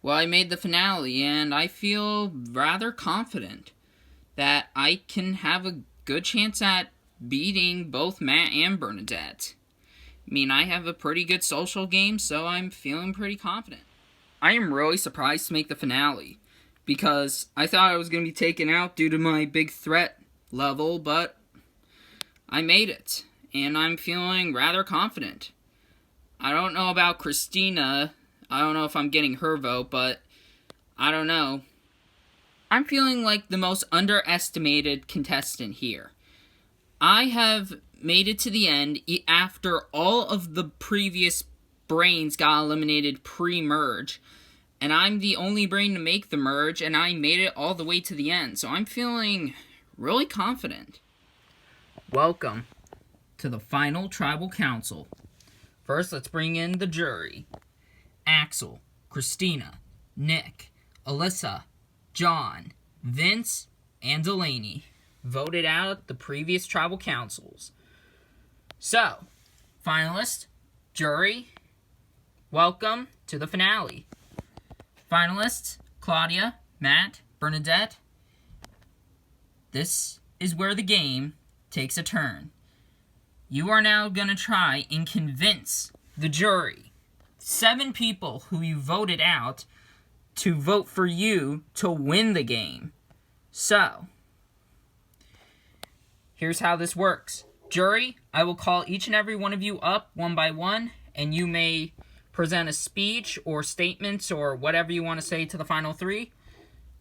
Well, I made the finale, and I feel rather confident that I can have a good chance at beating both Matt and Bernadette. I mean, I have a pretty good social game, so I'm feeling pretty confident. I am really surprised to make the finale, because I thought I was going to be taken out due to my big threat level, but I made it, and I'm feeling rather confident. I don't know about Christina. I don't know if I'm getting her vote, but I don't know. I'm feeling like the most underestimated contestant here. I have made it to the end after all of the previous brains got eliminated pre-merge, and I'm the only brain to make the merge, and I made it all the way to the end, so I'm feeling really confident. Welcome to the final tribal council. First, let's bring in the jury. Axel, Christina, Nick, Alyssa, John, Vince, and Delaney voted out the previous tribal councils. So, finalists, jury, welcome to the finale. Finalists, Claudia, Matt, Bernadette. This is where the game takes a turn. You are now going to try and convince the jury, 7 people who you voted out, to vote for you to win the game. So, here's how this works. Jury, I will call each and every one of you up one by one, and you may present a speech or statements or whatever you want to say to the final 3.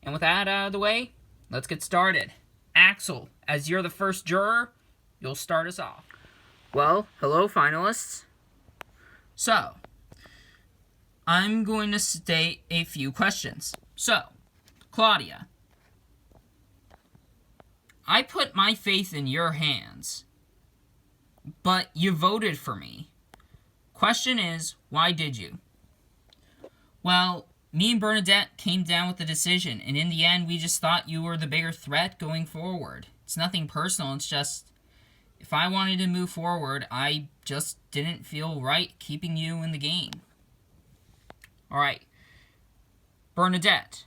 And with that out of the way, let's get started. Axel, as you're the first juror, you'll start us off. Well, hello finalists. So, I'm going to state a few questions. So, Claudia, I put my faith in your hands, but you voted for me. Question is, why did you? Well, me and Bernadette came down with the decision, and in the end, we just thought you were the bigger threat going forward. It's nothing personal, it's just, if I wanted to move forward, I just didn't feel right keeping you in the game. Alright. Bernadette,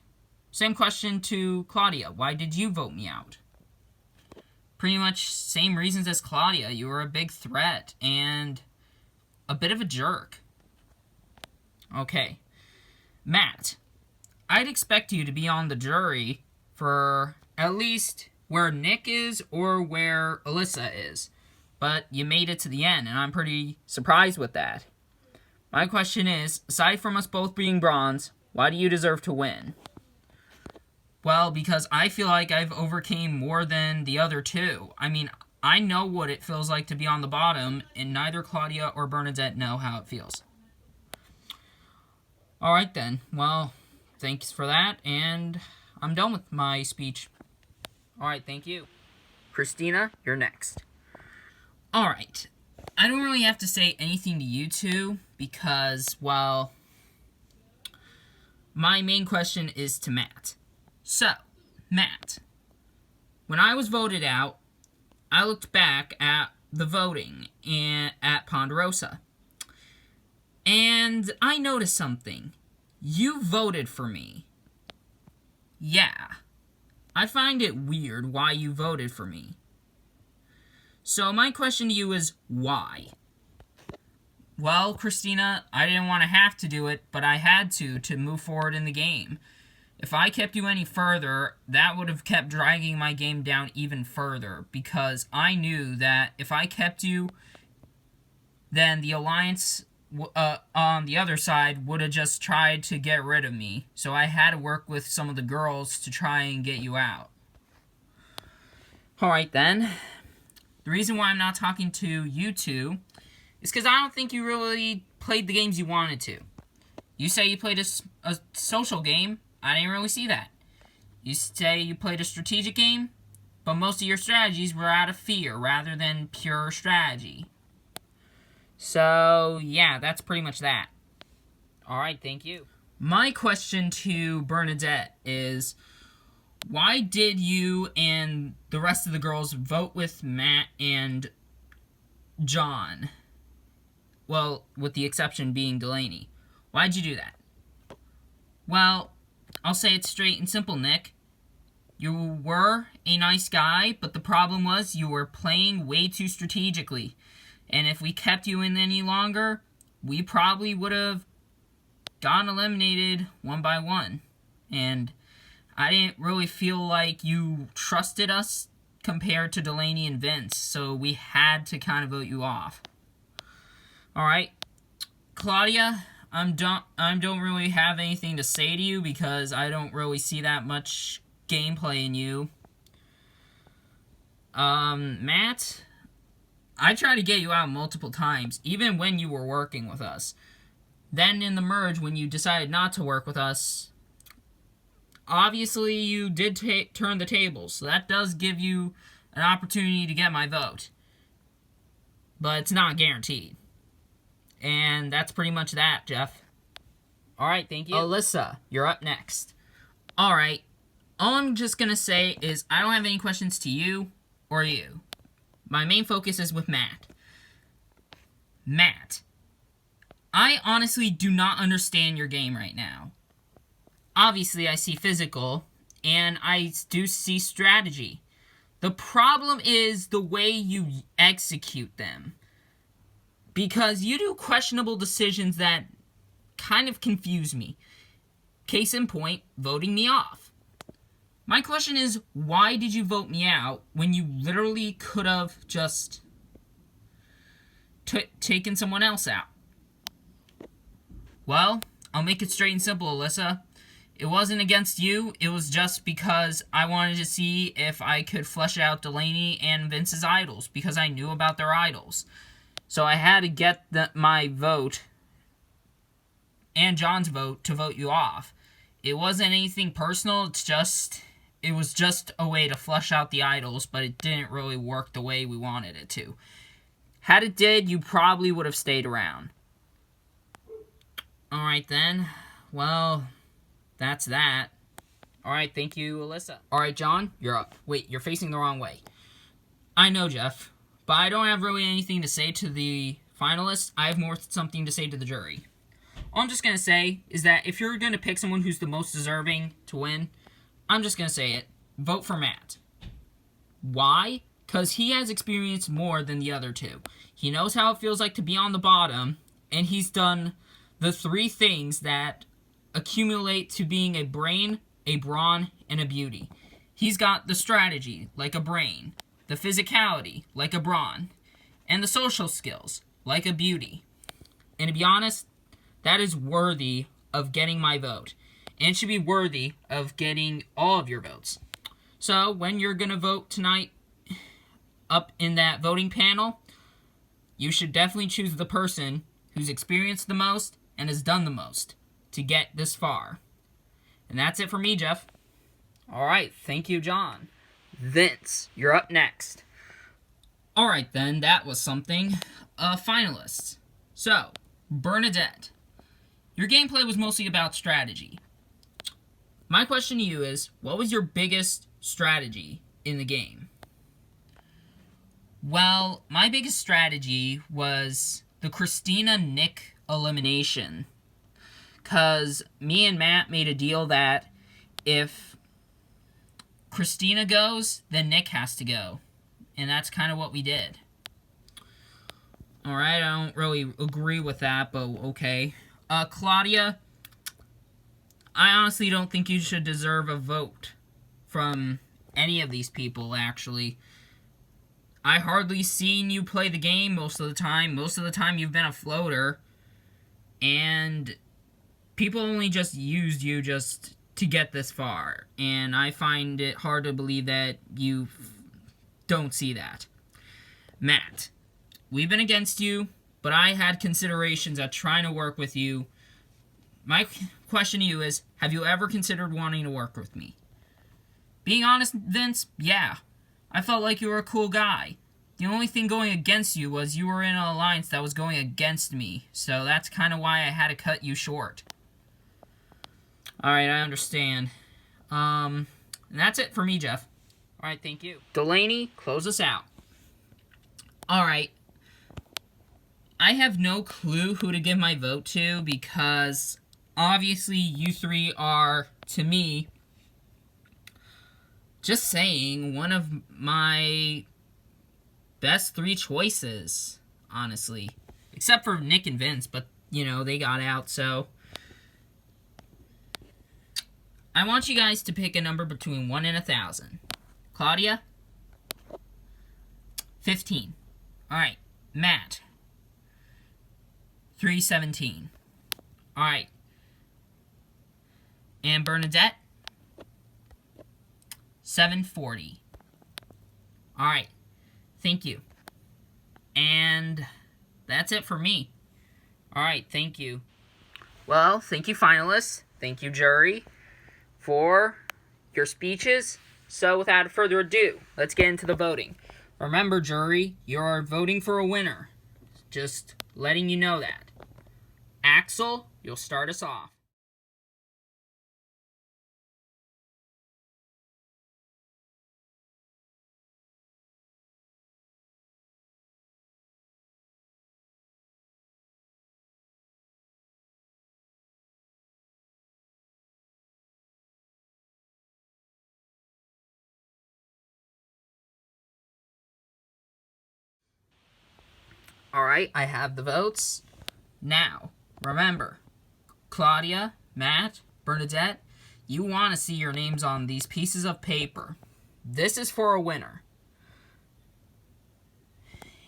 same question to Claudia. Why did you vote me out? Pretty much same reasons as Claudia. You were a big threat and a bit of a jerk. Okay. Matt, I'd expect you to be on the jury for at least where Nick is or where Alyssa is. But you made it to the end, and I'm pretty surprised with that. My question is, aside from us both being bronze, why do you deserve to win? Well, because I feel like I've overcame more than the other 2. I mean, I know what it feels like to be on the bottom, and neither Claudia or Bernadette know how it feels. Alright then, well, thanks for that, and I'm done with my speech. Alright, thank you. Christina, you're next. Alright, I don't really have to say anything to you two, because, well, my main question is to Matt. So, Matt, when I was voted out, I looked back at the voting at Ponderosa, and I noticed something. You voted for me. Yeah. I find it weird why you voted for me. So my question to you is, why? Well, Christina, I didn't want to have to do it, but I had to move forward in the game. If I kept you any further, that would have kept dragging my game down even further, because I knew that if I kept you, then the Alliance on the other side would have just tried to get rid of me. So I had to work with some of the girls to try and get you out. Alright then. The reason why I'm not talking to you two is because I don't think you really played the games you wanted to. You say you played a social game. I didn't really see that. You say you played a strategic game, but most of your strategies were out of fear rather than pure strategy. So, yeah, that's pretty much that. Alright, thank you. My question to Bernadette is, why did you and the rest of the girls vote with Matt and John? Well, with the exception being Delaney. Why'd you do that? Well, I'll say it straight and simple, Nick. You were a nice guy, but the problem was you were playing way too strategically. And if we kept you in any longer, we probably would have gotten eliminated one by one. And I didn't really feel like you trusted us compared to Delaney and Vince, so we had to kind of vote you off. Alright, Claudia, I don't really have anything to say to you because I don't really see that much gameplay in you. Matt, I tried to get you out multiple times, even when you were working with us. Then in the merge, when you decided not to work with us, obviously you did turn the tables, so that does give you an opportunity to get my vote. But it's not guaranteed. And that's pretty much that, Jeff. Alright, thank you. Alyssa, you're up next. Alright, all I'm just gonna say is I don't have any questions to you or you. My main focus is with Matt. Matt, I honestly do not understand your game right now. Obviously, I see physical, and I do see strategy. The problem is the way you execute them. Because you do questionable decisions that kind of confuse me. Case in point, voting me off. My question is, why did you vote me out when you literally could have just taken someone else out? Well, I'll make it straight and simple, Alyssa. It wasn't against you, it was just because I wanted to see if I could flesh out Delaney and Vince's idols, because I knew about their idols. So I had to get my vote, and John's vote, to vote you off. It wasn't anything personal, it was just a way to flesh out the idols, but it didn't really work the way we wanted it to. Had it did, you probably would have stayed around. Alright then, well, that's that. Alright, thank you, Alyssa. Alright, John, you're up. Wait, you're facing the wrong way. I know, Jeff, but I don't have really anything to say to the finalists. I have more something to say to the jury. All I'm just going to say is that if you're going to pick someone who's the most deserving to win, I'm just going to say it. Vote for Matt. Why? Because he has experienced more than the other two. He knows how it feels like to be on the bottom, and he's done the three things that accumulate to being a brain, a brawn, and a beauty. He's got the strategy, like a brain, the physicality, like a brawn, and the social skills, like a beauty. And to be honest, that is worthy of getting my vote, and should be worthy of getting all of your votes. So, when you're going to vote tonight up in that voting panel, you should definitely choose the person who's experienced the most and has done the most to get this far. And that's it for me, Jeff. Alright, thank you, John. Vince, you're up next. Alright then, that was something. Finalists. So, Bernadette. Your gameplay was mostly about strategy. My question to you is, what was your biggest strategy in the game? Well, my biggest strategy was the Christina-Nick elimination. Because me and Matt made a deal that if Christina goes, then Nick has to go. And that's kind of what we did. Alright, I don't really agree with that, but okay. Claudia, I honestly don't think you should deserve a vote from any of these people, actually. I hardly seen you play the game most of the time. Most of the time you've been a floater. And people only just used you just to get this far. And I find it hard to believe that you don't see that. Matt, we've been against you, but I had considerations at trying to work with you. My question to you is, have you ever considered wanting to work with me? Being honest, Vince, yeah. I felt like you were a cool guy. The only thing going against you was you were in an alliance that was going against me, so that's kind of why I had to cut you short. Alright, I understand. And that's it for me, Jeff. Alright, thank you. Delaney, close us out. Alright. I have no clue who to give my vote to because obviously you three are, to me, just saying, one of my best 3 choices, honestly. Except for Nick and Vince, but, you know, they got out, so. I want you guys to pick a number between 1 and 1,000. Claudia? 15. Alright, Matt. 317. Alright. And Bernadette? 740. Alright. Thank you. And that's it for me. Alright, thank you. Well, thank you, finalists. Thank you, jury, for your speeches. So, without further ado, let's get into the voting. Remember, jury, you're voting for a winner. Just letting you know that. Axel, you'll start us off. Alright, I have the votes. Now, remember, Claudia, Matt, Bernadette, you want to see your names on these pieces of paper. This is for a winner.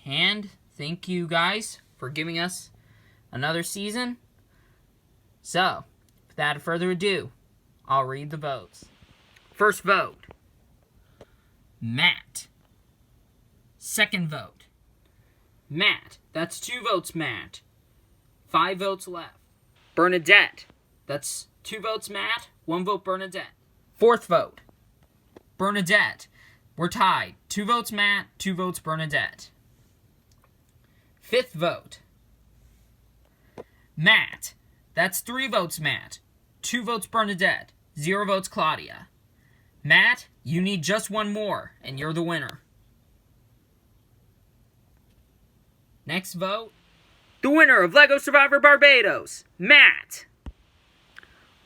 And thank you guys for giving us another season. So, without further ado, I'll read the votes. First vote, Matt. Second vote, Matt. That's 2 votes, Matt. 5 votes left. Bernadette. That's 2 votes, Matt. 1 vote, Bernadette. Fourth vote, Bernadette. We're tied. 2 votes, Matt. 2 votes, Bernadette. Fifth vote, Matt. That's 3 votes, Matt. 2 votes, Bernadette. 0 votes, Claudia. Matt, you need just 1 more, and you're the winner. Next vote, the winner of LEGO Survivor Barbados, Matt.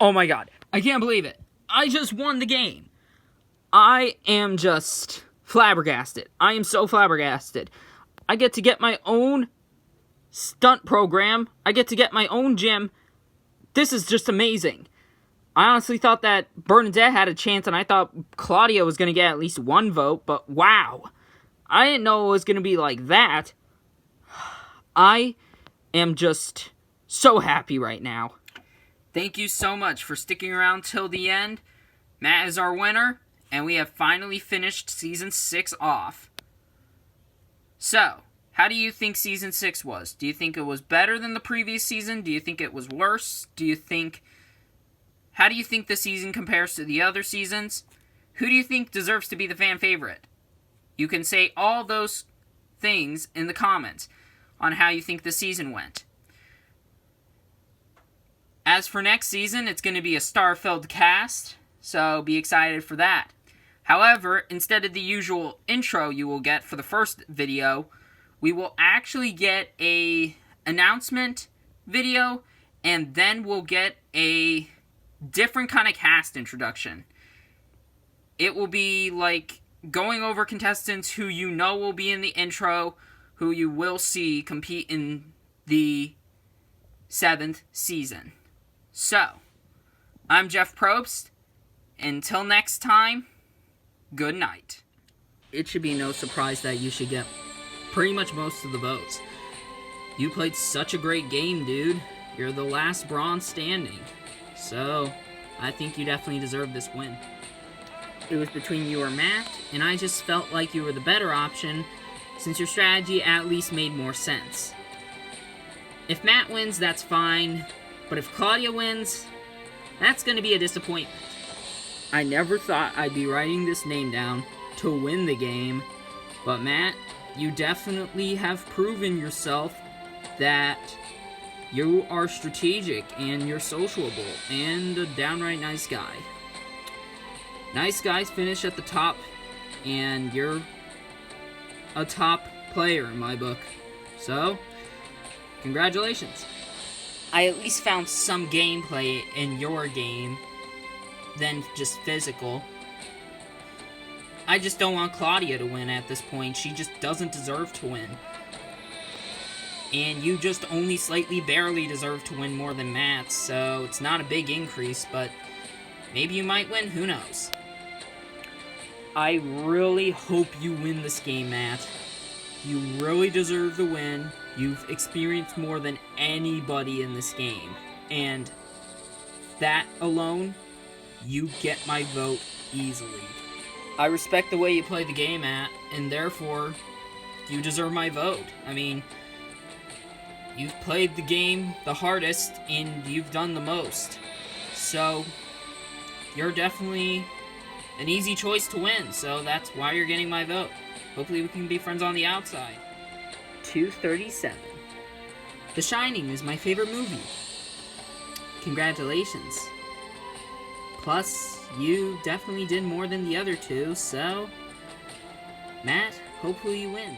Oh my god, I can't believe it. I just won the game. I am just flabbergasted. I am so flabbergasted. I get to get my own stunt program. I get to get my own gym. This is just amazing. I honestly thought that Bernadette had a chance, and I thought Claudia was going to get at least 1 vote, but wow. I didn't know it was going to be like that. I am just so happy right now. Thank you so much for sticking around till the end. Matt is our winner, and we have finally finished Season 6 off. So, how do you think Season 6 was? Do you think it was better than the previous season? Do you think it was worse? How do you think the season compares to the other seasons? Who do you think deserves to be the fan favorite? You can say all those things in the comments on how you think the season went. As for next season, it's going to be a star-filled cast, so be excited for that. However, instead of the usual intro you will get for the first video, we will actually get a announcement video, and then we'll get a different kind of cast introduction. It will be like going over contestants who you know will be in the intro, who you will see compete in the 7th season. So, I'm Jeff Probst. Until next time, good night. It should be no surprise that you should get pretty much most of the votes. You played such a great game, dude. You're the last bronze standing. So, I think you definitely deserve this win. It was between you or Matt, and I just felt like you were the better option, since your strategy at least made more sense. If Matt wins, that's fine, but if Claudia wins, that's going to be a disappointment. I never thought I'd be writing this name down to win the game, but Matt, you definitely have proven yourself that you are strategic and you're sociable and a downright nice guy. Nice guys finish at the top, and you're a top player in my book. So, congratulations. I at least found some gameplay in your game than just physical. I just don't want Claudia to win at this point. She just doesn't deserve to win. And you just only slightly barely deserve to win more than Matt, so it's not a big increase, but maybe you might win, who knows. I really hope you win this game, Matt. You really deserve the win. You've experienced more than anybody in this game. And that alone, you get my vote easily. I respect the way you play the game, Matt, and therefore, you deserve my vote. I mean, you've played the game the hardest, and you've done the most. So, you're definitely an easy choice to win, so that's why you're getting my vote. Hopefully we can be friends on the outside. 237. The Shining is my favorite movie. Congratulations. Plus, you definitely did more than the other two, so Matt, hopefully you win.